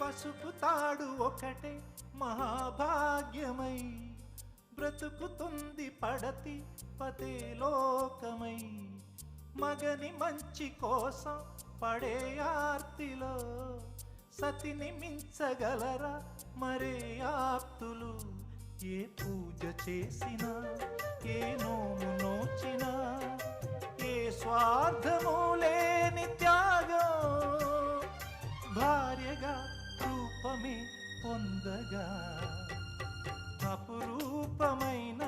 పసుపు తాడు ఒకటే మహాభాగ్యమై బ్రతుకుతుంది పడతి పదే లోకమై మగని మంచి కోసం పడే ఆర్తిలో సతిని మించగలరా మరే ఆప్తులు ఏ పూజ చేసినా ఏ నోము నోచినా ఏ స్వార్థము లేని త్యాగం భార్యగా రూపమే పొందగా అపురూపమైన